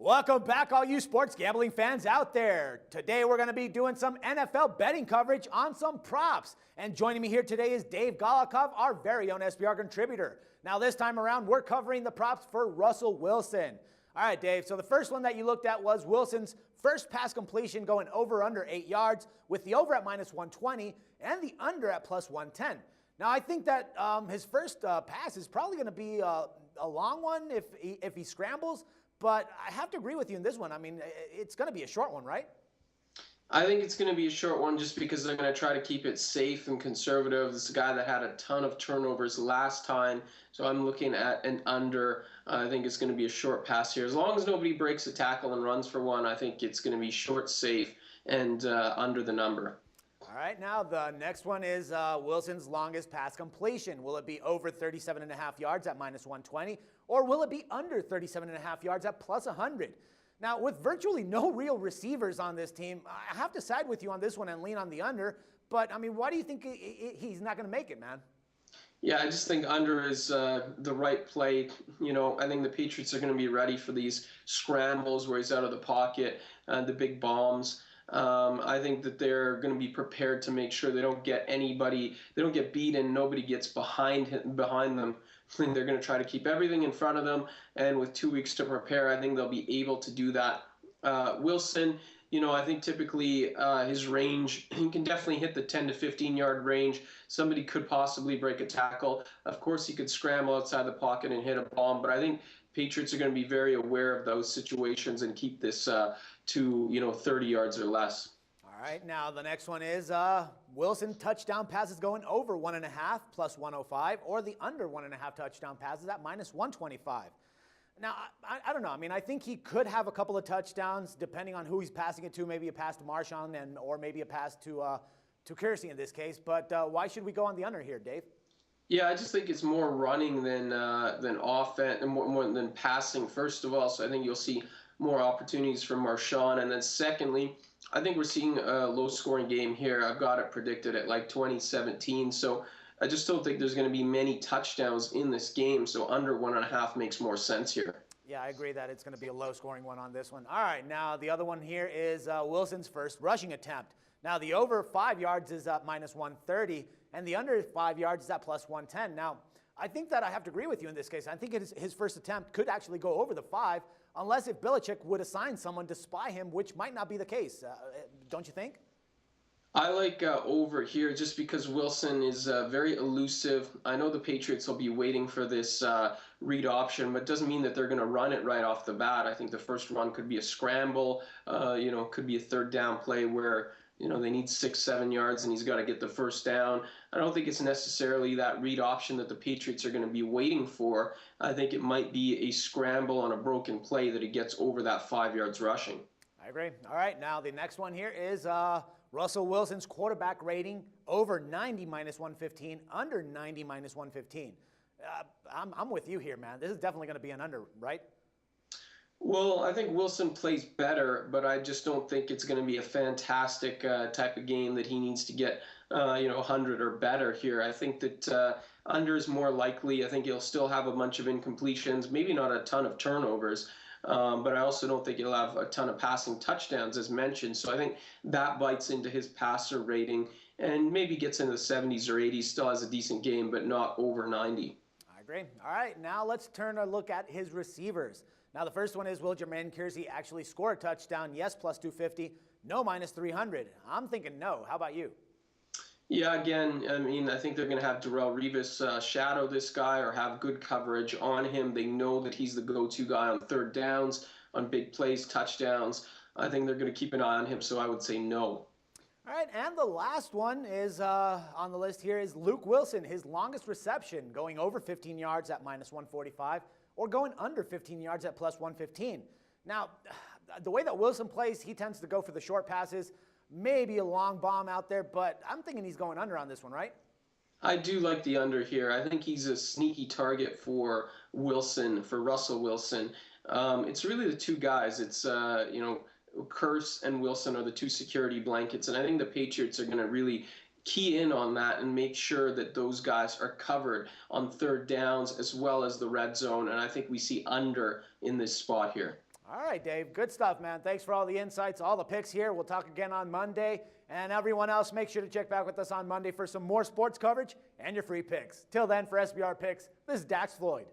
Welcome back, all you sports gambling fans out there. Today we're going to be doing some NFL betting coverage on some props. And joining me here today is Dave Golokhov, our very own SBR contributor. Now this time around, we're covering the props for Russell Wilson. All right, Dave, so the first one that you looked at was Wilson's first pass completion going over under 8 yards, with the over at minus 120 and the under at plus 110. Now I think that his first pass is probably going to be a long one if he scrambles. But I have to agree with you in this one. I mean, it's going to be a short one, right? I think it's going to be a short one just because they're going to try to keep it safe and conservative. This is a guy that had a ton of turnovers last time, so I'm looking at an under. I think it's going to be a short pass here. As long as nobody breaks a tackle and runs for one, I think it's going to be short, safe, and under the number. All right, now the next one is Wilson's longest pass completion. Will it be over 37.5 yards at minus 120, or will it be under 37.5 yards at plus 100? Now, with virtually no real receivers on this team, I have to side with you on this one and lean on the under. But, I mean, why do you think he's not going to make it, man? Yeah, I just think under is the right play. You know, I think the Patriots are going to be ready for these scrambles where he's out of the pocket, the big bombs. I think that they're going to be prepared to make sure they don't get anybody, they don't get beaten, nobody gets behind them. They're going to try to keep everything in front of them, and with 2 weeks to prepare, I think they'll be able to do that. Wilson, you know, I think typically his range, he can definitely hit the 10 to 15 yard range. Somebody could possibly break a tackle. Of course, he could scramble outside the pocket and hit a bomb, but I think Patriots are going to be very aware of those situations and keep this to 30 yards or less. All right, now the next one is Wilson touchdown passes going over 1.5 plus 105, or the under 1.5 touchdown passes at minus 125. Now, I don't know. I mean, I think he could have a couple of touchdowns depending on who he's passing it to. Maybe a pass to Marshawn or maybe a pass to Kersey in this case. But why should we go on the under here, Dave? Yeah, I just think it's more running than offense and more than passing. First of all, so I think you'll see more opportunities for Marshawn, and then secondly, I think we're seeing a low-scoring game here. I've got it predicted at like 2017, so I just don't think there's going to be many touchdowns in this game. So under 1.5 makes more sense here. Yeah, I agree that it's going to be a low-scoring one on this one. All right, now the other one here is Wilson's first rushing attempt. Now the over 5 yards is at minus 130, and the under 5 yards is at plus 110. Now, I think that I have to agree with you in this case. I think his first attempt could actually go over the 5, unless if Belichick would assign someone to spy him, which might not be the case. Don't you think? I like over here just because Wilson is very elusive. I know the Patriots will be waiting for this read option, but it doesn't mean that they're going to run it right off the bat. I think the first run could be a scramble, could be a third down play where they need 6-7 yards and he's got to get the first down. I don't think it's necessarily that read option that the Patriots are going to be waiting for. I think it might be a scramble on a broken play that he gets over that 5 yards rushing. I agree. All right, now the next one here is Russell Wilson's quarterback rating over 90 minus 115, under 90 minus 115. I'm with you here, man. This is definitely going to be an under, right? Well, I think Wilson plays better, but I just don't think it's going to be a fantastic type of game that he needs to get, 100 or better here. I think that under is more likely. I think he'll still have a bunch of incompletions, maybe not a ton of turnovers, but I also don't think he'll have a ton of passing touchdowns, as mentioned. So I think that bites into his passer rating and maybe gets into the 70s or 80s, still has a decent game, but not over 90. I agree. All right, now let's turn a look at his receivers. Now, the first one is, will Jermaine Kersey actually score a touchdown? Yes, plus 250. No, minus 300. I'm thinking no. How about you? Yeah, again, I mean, I think they're going to have Darrelle Revis shadow this guy or have good coverage on him. They know that he's the go-to guy on third downs, on big plays, touchdowns. I think they're going to keep an eye on him, so I would say no. All right, and the last one is on the list here is Luke Wilson, his longest reception, going over 15 yards at minus 145. Or going under 15 yards at plus 115. Now, the way that Wilson plays, he tends to go for the short passes, maybe a long bomb out there, but I'm thinking he's going under on this one, right? I do like the under here. I think he's a sneaky target for Russell Wilson. It's really the two guys. It's, Kearse and Wilson are the two security blankets, and I think the Patriots are going to really key in on that and make sure that those guys are covered on third downs as well as the red zone. And I think we see under in this spot here. All right, Dave. Good stuff, man. Thanks for all the insights, all the picks here. We'll talk again on Monday. And everyone else, make sure to check back with us on Monday for some more sports coverage and your free picks. Till then, for SBR Picks, this is Dax Floyd.